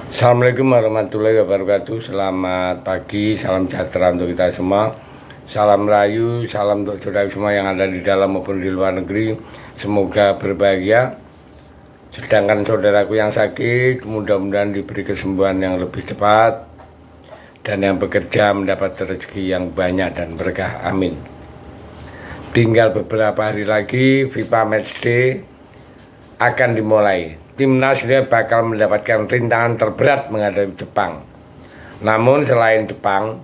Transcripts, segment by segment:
Assalamualaikum warahmatullahi wabarakatuh. Selamat pagi, salam sejahtera untuk kita semua. Salam rayu, salam untuk saudara semua yang ada di dalam maupun di luar negeri. Semoga berbahagia. Sedangkan saudaraku yang sakit, mudah-mudahan diberi kesembuhan yang lebih cepat. Dan yang bekerja mendapat rezeki yang banyak dan berkah. Amin. Tinggal beberapa hari lagi FIFA Matchday akan dimulai. Timnas dia bakal mendapatkan rintangan terberat menghadapi Jepang. Namun selain Jepang,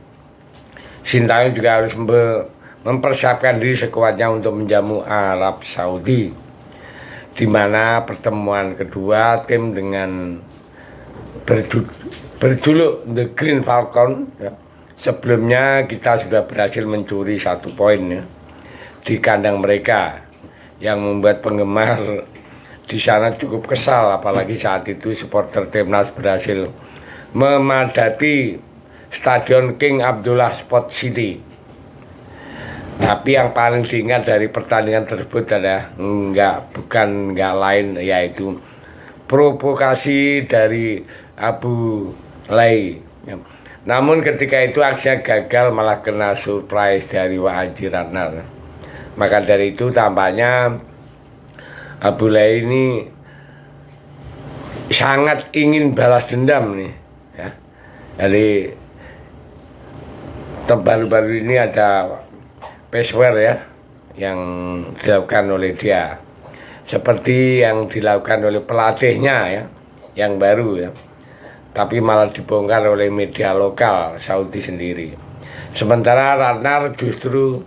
Sintayong juga harus mempersiapkan diri sekuatnya untuk menjamu Arab Saudi, di mana pertemuan kedua tim dengan berjuluk The Green Falcon ya. Sebelumnya kita sudah berhasil mencuri 1 poin ya, di kandang mereka, yang membuat penggemar di sana cukup kesal, apalagi saat itu supporter timnas berhasil memadati Stadion King Abdullah Sport City. Tapi yang paling diingat dari pertandingan tersebut adalah bukan lain, yaitu provokasi dari Abu Lai. Namun ketika itu aksinya gagal, malah kena surprise dari Wahji Ratnar. Maka dari itu tampaknya Abu Lai ini sangat ingin balas dendam nih ya. Jadi baru-baru ini ada password ya yang dilakukan oleh dia, seperti yang dilakukan oleh pelatihnya ya, yang baru ya, tapi malah dibongkar oleh media lokal Saudi sendiri. Sementara Ratnar justru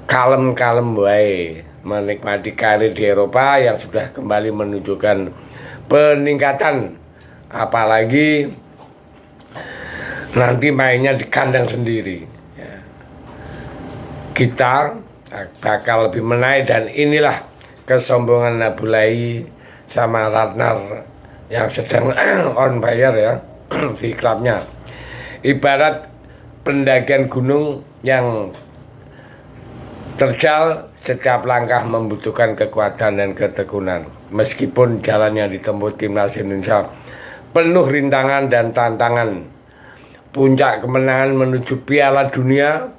kalem-kalem wae, menikmati karir di Eropa yang sudah kembali menunjukkan peningkatan, apalagi nanti mainnya di kandang sendiri ya. Kita bakal lebih menaik, dan inilah kesombongan Abu Lai sama Ratnar yang sedang on fire ya di klubnya. Ibarat pendakian gunung yang terjal, setiap langkah membutuhkan kekuatan dan ketekunan. Meskipun jalan yang ditempuh timnas Indonesia penuh rintangan dan tantangan, puncak kemenangan menuju Piala Dunia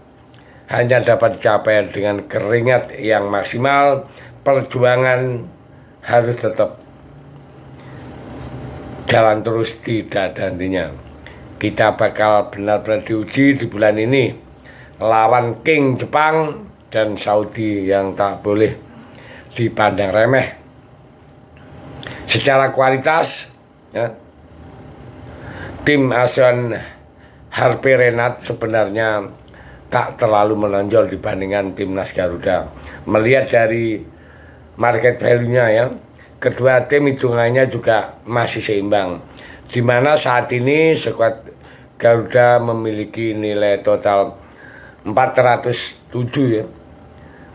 hanya dapat dicapai dengan keringat yang maksimal. Perjuangan harus tetap jalan terus, tidak ada hentinya. Kita bakal benar-benar diuji di bulan ini lawan King Jepang dan Saudi yang tak boleh dipandang remeh. Secara kualitas ya, tim asuhan Harvey Renat sebenarnya tak terlalu menonjol dibandingkan timnas Garuda. Melihat dari market value-nya ya, kedua tim hitungannya juga masih seimbang, di mana saat ini skuad Garuda memiliki nilai total 407 ya,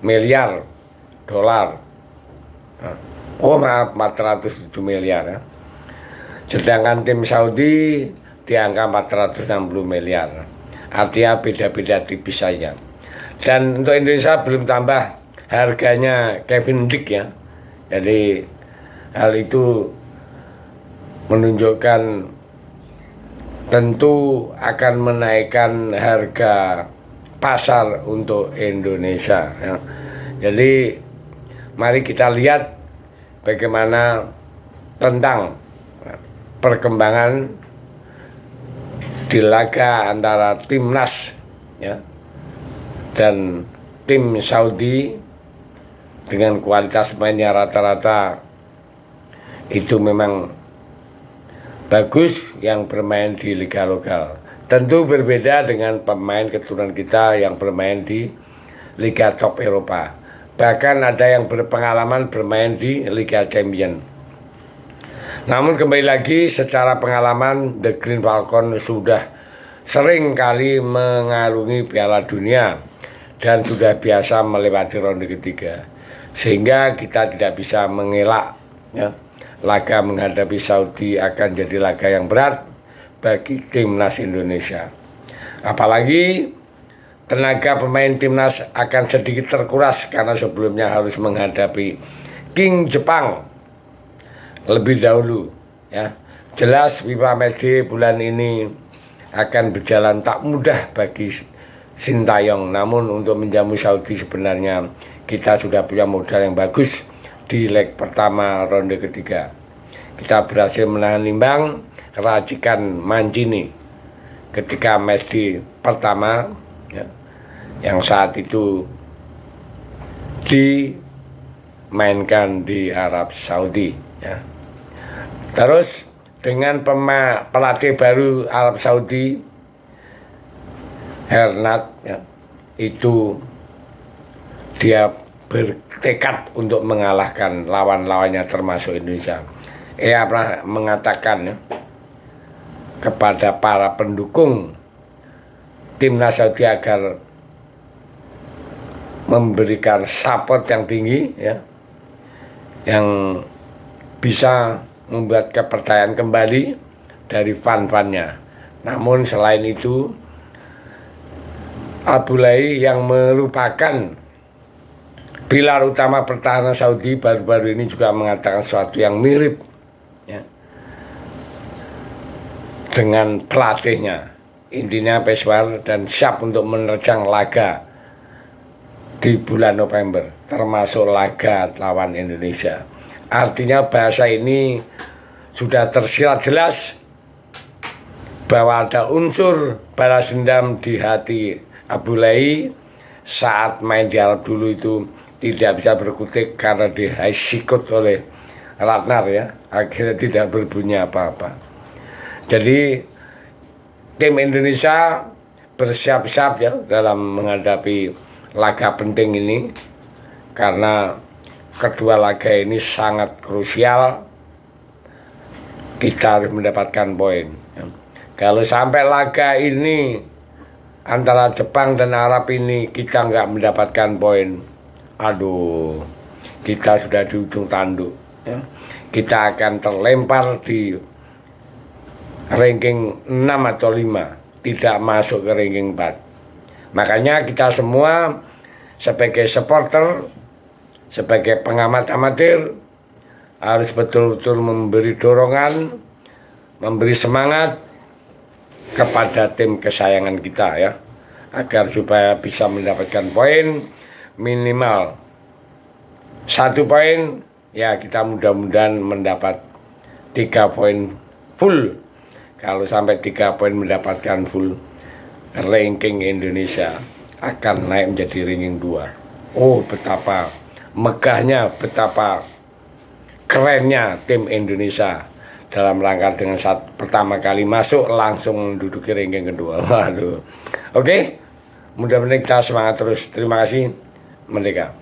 miliar dolar. Oh maaf, 407 miliar ya. Sedangkan tim Saudi di angka 460 miliar. Artinya beda-beda tipis saja. Dan untuk Indonesia belum tambah harganya Kevin Dick ya. Jadi hal itu menunjukkan tentu akan menaikkan harga pasar untuk Indonesia ya. Jadi mari kita lihat bagaimana tentang perkembangan di laga antara timnas ya dan tim Saudi dengan kualitas mainnya rata-rata itu memang bagus yang bermain di liga lokal. Tentu berbeda dengan pemain keturunan kita yang bermain di liga top Eropa. Bahkan ada yang berpengalaman bermain di Liga Champion. Namun kembali lagi, secara pengalaman The Green Falcon sudah sering kali mengarungi Piala Dunia dan sudah biasa melewati ronde ketiga, sehingga kita tidak bisa mengelak ya, laga menghadapi Saudi akan jadi laga yang berat bagi timnas Indonesia. Apalagi tenaga pemain timnas akan sedikit terkuras karena sebelumnya harus menghadapi King Jepang lebih dahulu ya. Jelas FIFA Matchday bulan ini akan berjalan tak mudah bagi Sintayong. Namun untuk menjamu Saudi sebenarnya kita sudah punya modal yang bagus di leg pertama ronde ketiga. Kita berhasil menahan imbang Racikan Mancini ketika matchday pertama ya, yang saat itu dimainkan di Arab Saudi ya. Terus dengan pelatih baru Arab Saudi Hernat ya, itu dia bertekad untuk mengalahkan lawan-lawannya termasuk Indonesia. Ia pernah mengatakan ya, kepada para pendukung timnas Saudi agar memberikan support yang tinggi ya, yang bisa membuat kepercayaan kembali dari fan-fannya. Namun selain itu, Abulai yang merupakan pilar utama pertahanan Saudi baru-baru ini juga mengatakan sesuatu yang mirip ya, dengan pelatihnya. Intinya Peswar dan siap untuk menerjang laga di bulan November, termasuk laga lawan Indonesia. Artinya bahasa ini sudah tersirat jelas bahwa ada unsur balas dendam di hati Abulai saat main di Arab dulu itu tidak bisa berkutik karena disikut oleh Ratnar ya, akhirnya tidak berbunyi apa-apa. Jadi tim Indonesia bersiap-siap ya dalam menghadapi laga penting ini, karena kedua laga ini sangat krusial. Kita harus mendapatkan poin. Kalau sampai laga ini antara Jepang dan Arab ini kita nggak mendapatkan poin, aduh, kita sudah di ujung tanduk ya. Kita akan terlempar di ranking 6 atau 5, tidak masuk ke ranking 4. Makanya kita semua sebagai supporter, sebagai pengamat amatir, harus betul-betul memberi dorongan, memberi semangat kepada tim kesayangan kita ya, agar supaya bisa mendapatkan poin minimal 1 poin ya. Kita mudah-mudahan mendapat 3 poin full. Kalau sampai 3 poin mendapatkan full, ranking Indonesia akan naik menjadi ranking 2. Oh, betapa megahnya, betapa kerennya tim Indonesia dalam rangka dengan saat pertama kali masuk langsung menduduki ranking kedua. Waduh. Oke, mudah-mudahan kita semangat terus. Terima kasih. Merdeka.